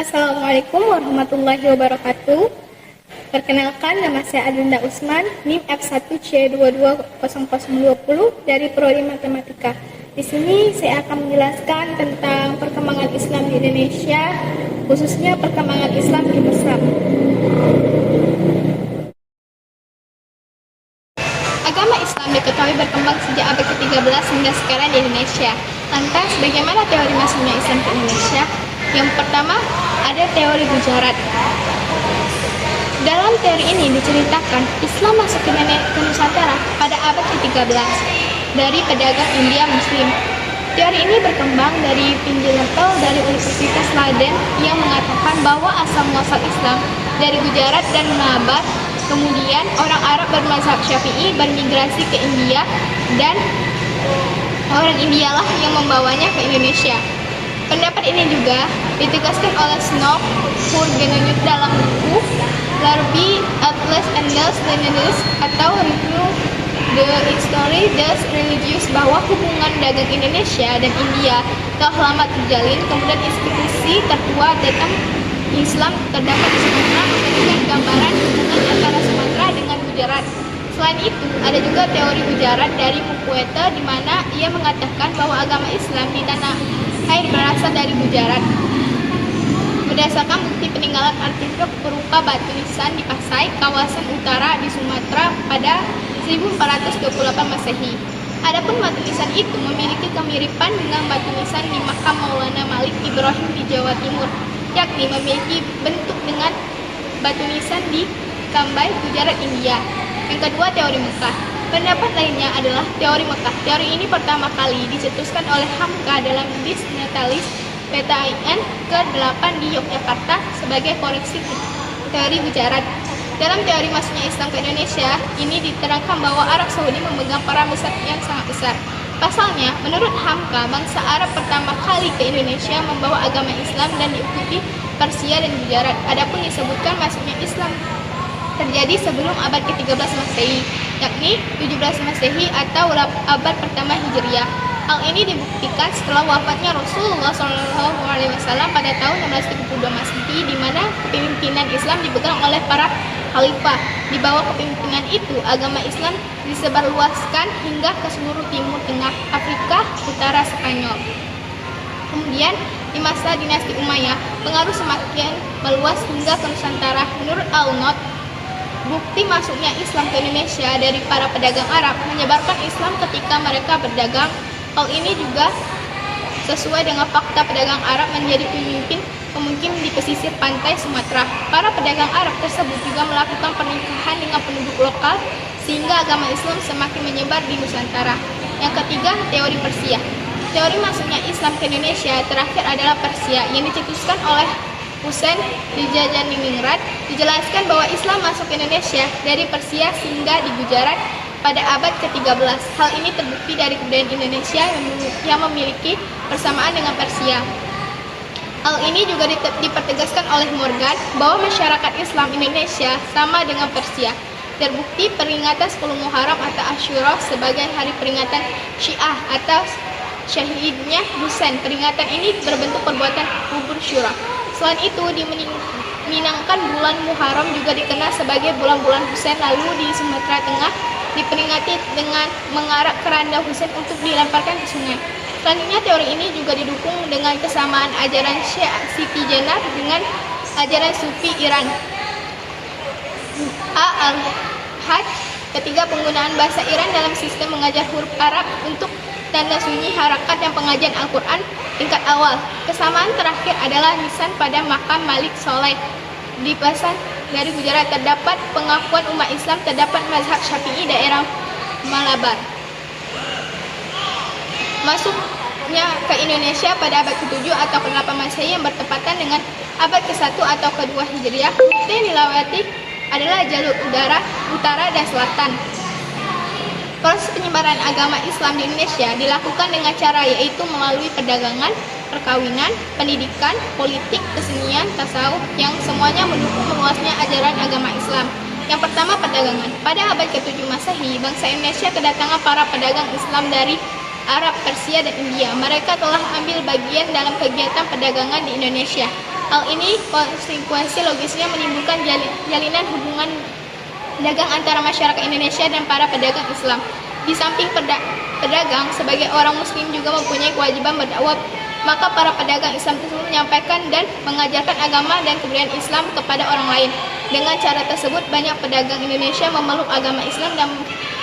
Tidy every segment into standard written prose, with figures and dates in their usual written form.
Assalamualaikum warahmatullahi wabarakatuh. Perkenalkan, nama saya Adinda Usman, NIM F1C220020 dari Prodi Matematika. Di sini saya akan menjelaskan tentang perkembangan Islam di Indonesia, khususnya perkembangan Islam di Mesir. Agama Islam diketahui berkembang sejak abad ke-13 hingga sekarang di Indonesia. Lantas, bagaimana teori masuknya Islam ke Indonesia? Yang pertama, ada teori Gujarat. Dalam teori ini diceritakan Islam masuk ke Nusantara pada abad ke-13 dari pedagang India Muslim. Teori ini berkembang dari penjelasan dari Universitas Leiden yang mengatakan bahwa asal-muasal Islam dari Gujarat dan Malabar. Kemudian orang Arab bermazhab Syafi'i bermigrasi ke India dan orang India lah yang membawanya ke Indonesia. Pendapat ini juga ditegaskan oleh Snow Hurgenut dalam buku Larbi Atlas Andes Lenines atau Review the History des Religious bahwa hubungan dagang Indonesia dan India telah lama terjalin. Kemudian institusi tertua datang Islam terdapat di Sumatera memberikan gambaran hubungan antara Sumatera dengan Gujarat. Selain itu, ada juga teori Gujarat dari Mukwete di mana ia mengatakan bahwa agama Islam di tanah air berasal dari Gujarat. Berdasarkan bukti peninggalan artefak berupa batu nisan di Pasai, kawasan utara di Sumatera pada 1428 Masehi. Adapun batu nisan itu memiliki kemiripan dengan batu nisan di makam Maulana Malik Ibrahim di Jawa Timur, yakni memiliki bentuk dengan batu nisan di Kambai, Gujarat, India. Yang kedua, teori Mekah. Pendapat lainnya adalah teori Mekah. Teori ini pertama kali dicetuskan oleh Hamka dalam Dis Natalis PTIN ke-8 di Yogyakarta sebagai koreksi teori Gujarat. Dalam teori masuknya Islam ke Indonesia, ini diterangkan bahwa Arab Saudi memegang peran besar yang sangat besar. Pasalnya, menurut Hamka, bangsa Arab pertama kali ke Indonesia membawa agama Islam dan diikuti Persia dan Gujarat. Adapun disebutkan masuknya Islam terjadi sebelum abad ke-13 Masehi, yakni 17 Masehi atau abad pertama Hijriah. Hal ini dibuktikan setelah wafatnya Rasulullah SAW pada tahun 632 Masehi, di mana kepemimpinan Islam dipegang oleh para khalifah. Di bawah kepemimpinan itu, agama Islam disebarluaskan hingga ke seluruh Timur Tengah, Afrika, Utara Spanyol. Kemudian, di masa dinasti Umayyah, pengaruh semakin meluas hingga ke Nusantara. Menurut Al-Not, bukti masuknya Islam ke Indonesia dari para pedagang Arab menyebarkan Islam ketika mereka berdagang. Hal ini juga sesuai dengan fakta pedagang Arab menjadi pemimpin di pesisir pantai Sumatera. Para pedagang Arab tersebut juga melakukan pernikahan dengan penduduk lokal sehingga agama Islam semakin menyebar di Nusantara. Yang ketiga, teori Persia. Teori masuknya Islam ke Indonesia terakhir adalah Persia yang dicetuskan oleh Husain di Jajaningrat. Dijelaskan bahwa Islam masuk ke Indonesia dari Persia sehingga di Gujarat pada abad ke-13. Hal ini terbukti dari kebudayaan Indonesia yang memiliki persamaan dengan Persia. Hal ini juga dipertegaskan oleh Morgan bahwa masyarakat Islam Indonesia sama dengan Persia. Terbukti peringatan 10 Muharram atau Asyura sebagai hari peringatan Syiah atau syahidnya Husain. Peringatan ini berbentuk perbuatan bubur syura. Selain itu, diminangkan bulan Muharram juga dikenal sebagai bulan-bulan Husain. Lalu di Sumatera Tengah diperingati dengan mengarak keranda Husain untuk dilemparkan ke sungai. Selanjutnya, teori ini juga didukung dengan kesamaan ajaran Syekh Siti Jenar dengan ajaran Sufi Iran. Al-Hajj. Ketiga, penggunaan bahasa Iran dalam sistem mengajar huruf Arab untuk tanda sunyi, harakat, dan pengajian Al-Quran tingkat awal. Kesamaan terakhir adalah nisan pada makam Malik Soleh. Di pasar dari Gujarat terdapat pengakuan umat Islam terdapat mazhab Syafi'i daerah Malabar. Masuknya ke Indonesia pada abad ke-7 atau ke-8 Masehi yang bertepatan dengan abad ke-1 atau ke-2 Hijriah. Rute yang dilewati adalah jalur udara, utara, dan selatan. Proses penyebaran agama Islam di Indonesia dilakukan dengan cara yaitu melalui perdagangan, perkawinan, pendidikan, politik, kesenian, tasawuf yang semuanya mendukung meluasnya ajaran agama Islam. Yang pertama, perdagangan. Pada abad ke-7 Masehi, bangsa Indonesia kedatangan para pedagang Islam dari Arab, Persia, dan India. Mereka telah ambil bagian dalam kegiatan perdagangan di Indonesia. Hal ini konsekuensi logisnya menimbulkan jalinan hubungan dagang antara masyarakat Indonesia dan para pedagang Islam. Di samping pedagang, sebagai orang Muslim juga mempunyai kewajiban berdakwah, maka para pedagang Islam tersebut menyampaikan dan mengajarkan agama dan kebudayaan Islam kepada orang lain. Dengan cara tersebut, banyak pedagang Indonesia memeluk agama Islam dan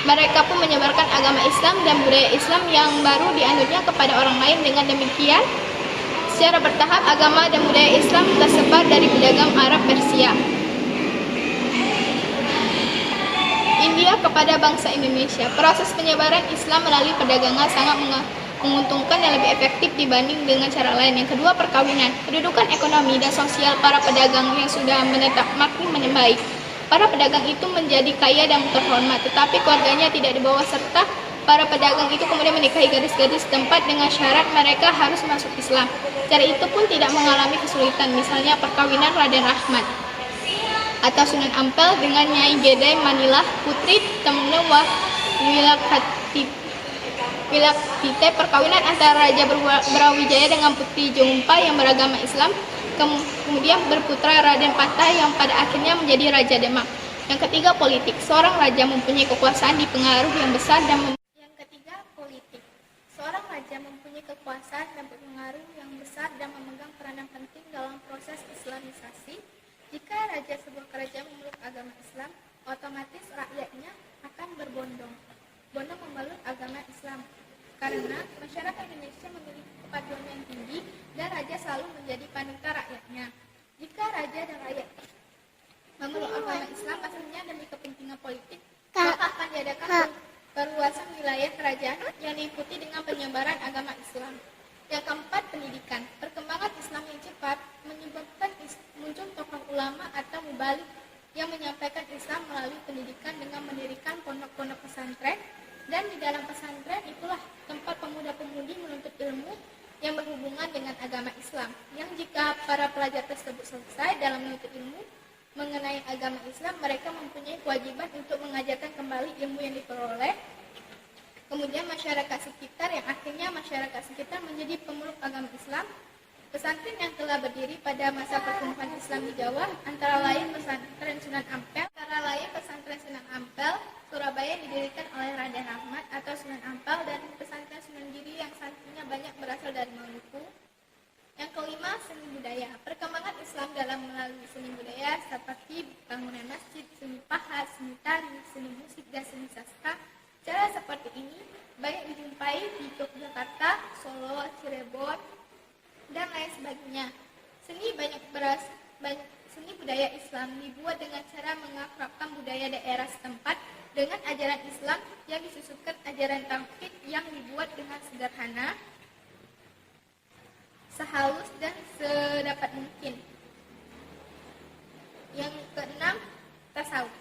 mereka pun menyebarkan agama Islam dan budaya Islam yang baru dianutnya kepada orang lain. Dengan demikian, secara bertahap agama dan budaya Islam tersebar dari pedagang Arab Persia, India kepada bangsa Indonesia. Proses penyebaran Islam melalui perdagangan sangat menguntungkan dan lebih efektif dibanding dengan cara lain. Yang kedua, perkawinan. Kedudukan ekonomi dan sosial para pedagang yang sudah menetap makin membaik. Para pedagang itu menjadi kaya dan terhormat, tetapi keluarganya tidak dibawa serta. Para pedagang itu kemudian menikahi gadis-gadis setempat dengan syarat mereka harus masuk Islam. Cara itu pun tidak mengalami kesulitan, misalnya perkawinan Raden Rahmat atau Sunan Ampel dengan Nyai Gedai Manilah, putri Temnewah Wilaktite, perkawinan antara Raja Brawijaya dengan Putri Jompa yang beragama Islam, kemudian berputra Raden Patah yang pada akhirnya menjadi Raja Demak. Yang ketiga, politik. Seorang raja mempunyai kekuasaan dipengaruh yang besar dan memegang peranan penting dalam proses Islamisasi. Jika raja sebuah kerajaan memeluk agama Islam, otomatis rakyatnya akan berbondong-bondong memeluk agama Islam. Karena masyarakat Indonesia memiliki kepatuhan yang tinggi dan raja selalu menjadi panutan rakyatnya. Jika raja dan rakyat memeluk agama Islam asalnya demi kepentingan politik, maka akan diadakan perluasan wilayah kerajaan yang diikuti dengan penyebaran agama Islam. Yang keempat, pendidikan. Perkembangan Islam yang cepat menyebabkan muncul tokoh ulama atau mubalik yang menyampaikan Islam melalui pendidikan dengan mendirikan pondok-pondok pesantren, dan di dalam pesantren itulah tempat pemuda-pemudi menuntut ilmu yang berhubungan dengan agama Islam, yang jika para pelajar tersebut selesai dalam menuntut ilmu mengenai agama Islam, mereka mempunyai kewajiban untuk mengajarkan kembali ilmu yang diperoleh. Kemudian masyarakat sekitar, yang akhirnya masyarakat sekitar menjadi pemeluk agama Islam. Pesantren yang telah berdiri pada masa pertumbuhan Islam di Jawa antara lain pesantren Sunan Ampel, Surabaya didirikan oleh Raden Rahmat atau Sunan Ampel, dan pesantren Sunan Giri yang santrinya banyak berasal dari Maluku. Yang kelima, seni budaya. Perkembangan Islam dalam melalui seni budaya seperti bangunan masjid, seni pahat, seni tari, seni musik, dan seni sastra. Cara seperti ini banyak dijumpai di Yogyakarta, Solo, Cirebon, dan lain sebagainya. Seni budaya Islam dibuat dengan cara mengakrabkan budaya daerah setempat dengan ajaran Islam yang disusunkan ajaran tauhid yang dibuat dengan sederhana, sehalus dan sedapat mungkin. Yang keenam, tasawuf.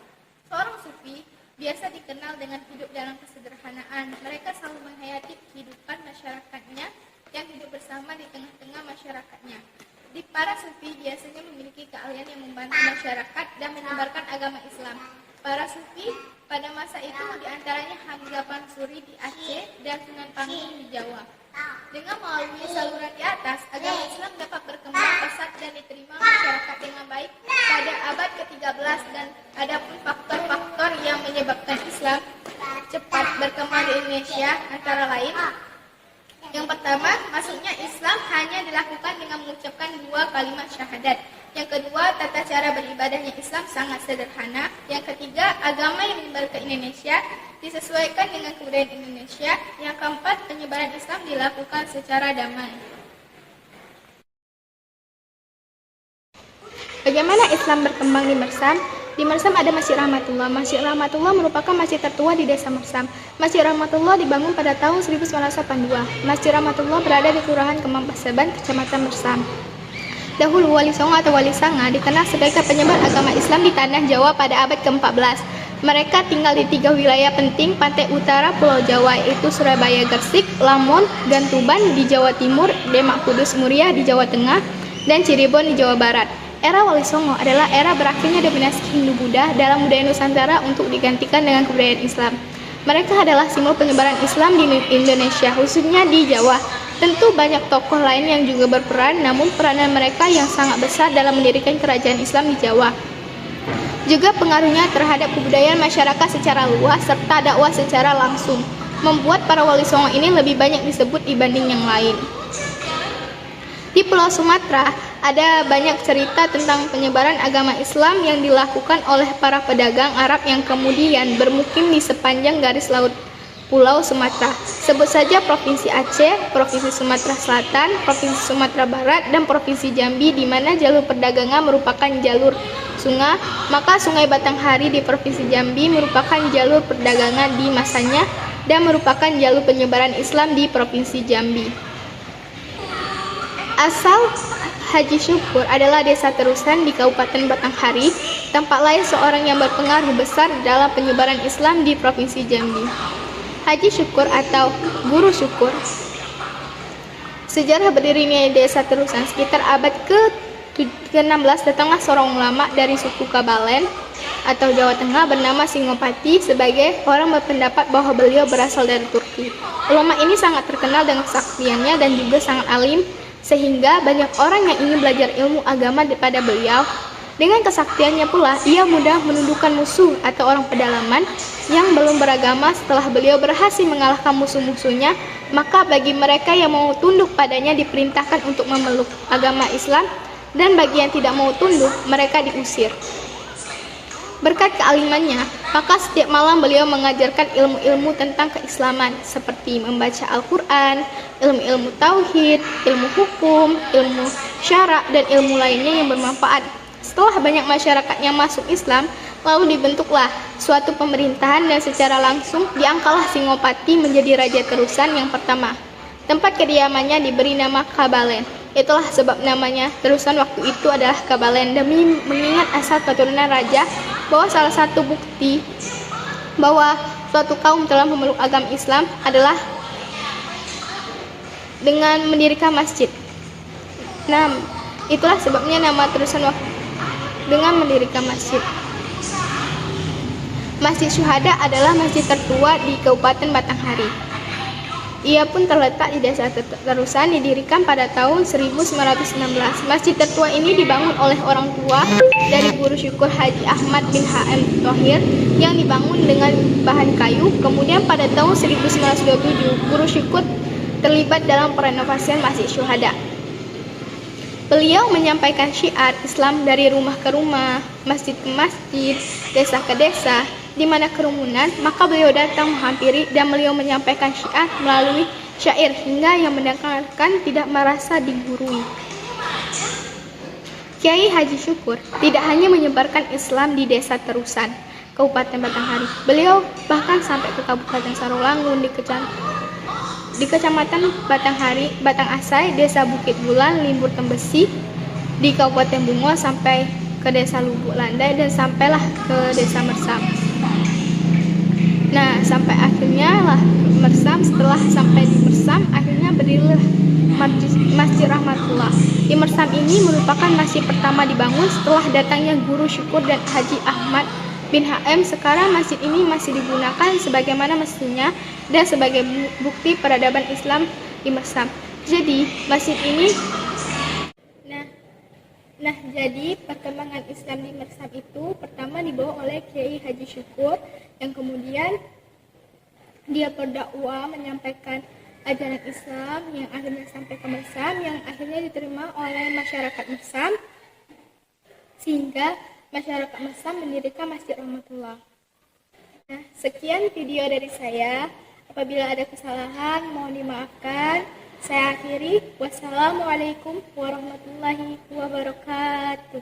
Seorang sufi biasa dikenal dengan hidup dalam kesederhanaan. Mereka selalu menghayati kehidupan masyarakatnya yang hidup bersama di tengah-tengah masyarakatnya. Di para sufi biasanya memiliki keahlian yang membantu masyarakat dan menyebarkan agama Islam. Para sufi pada masa itu diantaranya Hamzah Pansuri di Aceh dan Sunan Panggung di Jawa. Dengan melalui saluran di atas, agama Islam dapat berkembang pesat dan diterima masyarakat dengan baik pada abad ke-13, dan ada pun faktor-faktor yang menyebabkan Islam cepat berkembang di Indonesia, antara lain: yang pertama, masuknya Islam hanya dilakukan dengan mengucapkan 2 kalimat syahadat. Yang kedua, tata cara beribadahnya Islam sangat sederhana. Yang ketiga, agama yang menyebar ke Indonesia disesuaikan dengan kebudayaan Indonesia. Yang keempat, penyebaran Islam dilakukan secara damai. Bagaimana Islam berkembang di Mersam? Di Mersam ada Masjid Rahmatullah. Masjid Rahmatullah merupakan masjid tertua di desa Mersam. Masjid Rahmatullah dibangun pada tahun 1982. Masjid Rahmatullah berada di Kelurahan Kemang Paseban, Kecamatan Mersam. Dahulu Wali Songo atau Wali Sanga dikenal sebagai penyebar agama Islam di tanah Jawa pada abad ke-14. Mereka tinggal di 3 wilayah penting pantai utara Pulau Jawa, yaitu Surabaya, Gresik, Lampung, dan Tuban di Jawa Timur, Demak, Kudus, Muria di Jawa Tengah, dan Cirebon di Jawa Barat. Era Wali Songo adalah era berakhirnya dominasi Hindu-Buddha dalam budaya Nusantara untuk digantikan dengan kebudayaan Islam. Mereka adalah simbol penyebaran Islam di Indonesia, khususnya di Jawa. Tentu banyak tokoh lain yang juga berperan, namun peranan mereka yang sangat besar dalam mendirikan kerajaan Islam di Jawa. Juga pengaruhnya terhadap kebudayaan masyarakat secara luas serta dakwah secara langsung, membuat para wali songo ini lebih banyak disebut dibanding yang lain. Di Pulau Sumatera, ada banyak cerita tentang penyebaran agama Islam yang dilakukan oleh para pedagang Arab yang kemudian bermukim di sepanjang garis laut Pulau Sumatera. Sebut saja Provinsi Aceh, Provinsi Sumatera Selatan, Provinsi Sumatera Barat, dan Provinsi Jambi, di mana jalur perdagangan merupakan jalur sungai, maka Sungai Batanghari di Provinsi Jambi merupakan jalur perdagangan di masanya dan merupakan jalur penyebaran Islam di Provinsi Jambi. Asal Haji Syukur adalah desa terusan di Kabupaten Batanghari, tempat lain seorang yang berpengaruh besar dalam penyebaran Islam di Provinsi Jambi. Haji Syukur atau Guru Syukur. Sejarah berdirinya desa terusan sekitar abad ke-16 datanglah seorang ulama dari suku Kabalen atau Jawa Tengah bernama Singopati sebagai orang berpendapat bahwa beliau berasal dari Turki. Ulama ini sangat terkenal dengan kesaktiannya dan juga sangat alim, sehingga banyak orang yang ingin belajar ilmu agama daripada beliau. Dengan kesaktiannya pula, ia mudah menundukkan musuh atau orang pedalaman yang belum beragama. Setelah beliau berhasil mengalahkan musuh-musuhnya, maka bagi mereka yang mau tunduk padanya diperintahkan untuk memeluk agama Islam, dan bagi yang tidak mau tunduk, mereka diusir. Berkat kealimannya, maka setiap malam beliau mengajarkan ilmu-ilmu tentang keislaman seperti membaca Al-Quran, ilmu-ilmu tauhid, ilmu hukum, ilmu syara, dan ilmu lainnya yang bermanfaat. Setelah banyak masyarakat yang masuk Islam, lalu dibentuklah suatu pemerintahan dan secara langsung diangkatlah Singopati menjadi raja terusan yang pertama. Tempat kediamannya diberi nama Kabalen. Itulah sebab namanya terusan waktu itu adalah Kabalen, demi mengingat asal keturunan raja, bahwa salah satu bukti bahwa suatu kaum telah memeluk agama Islam adalah dengan mendirikan masjid. Nah, itulah sebabnya nama terusan waktu dengan mendirikan masjid. Masjid Syuhada adalah masjid tertua di Kabupaten Batanghari. Ia pun terletak di desa terusan, didirikan pada tahun 1916. Masjid tertua ini dibangun oleh orang tua dari Guru Syukur Haji Ahmad bin H.M. Thohir yang dibangun dengan bahan kayu. Kemudian pada tahun 1927, Guru Syukur terlibat dalam perenovasian Masjid Syuhada. Beliau menyampaikan syiar Islam dari rumah ke rumah, masjid ke masjid, desa ke desa. Di mana kerumunan, maka beliau datang menghampiri dan beliau menyampaikan syiar melalui syair hingga yang mendengarkan tidak merasa digurui. Kiai Haji Syukur tidak hanya menyebarkan Islam di desa terusan Kabupaten Batanghari, beliau bahkan sampai ke Kabupaten Sarolangun, di Kecamatan Batanghari, Batangasai, Desa Bukit Bulan, Limbur Tembesi, di Kabupaten Bungo sampai ke Desa Lubuk Landai dan sampailah ke Desa Mersam. Nah, sampai akhirnya lah Mersam. Setelah sampai di Mersam, akhirnya berdirilah Masjid Rahmatullah. Di Mersam ini merupakan masjid pertama dibangun setelah datangnya Guru Syukur dan Haji Ahmad bin HM. Sekarang masjid ini masih digunakan sebagaimana mestinya dan sebagai bukti peradaban Islam di Mersam. Jadi, masjid ini jadi perkembangan Islam di Mersam itu pertama dibawa oleh Kiai Haji Syukur, yang kemudian dia berdakwah menyampaikan ajaran Islam yang akhirnya sampai ke Mersam, yang akhirnya diterima oleh masyarakat Mersam, sehingga masyarakat Mersam mendirikan Masjid Rahmatullah. Nah, sekian video dari saya. Apabila ada kesalahan, mohon dimaafkan. Saya akhiri. Wassalamualaikum warahmatullahi wabarakatuh.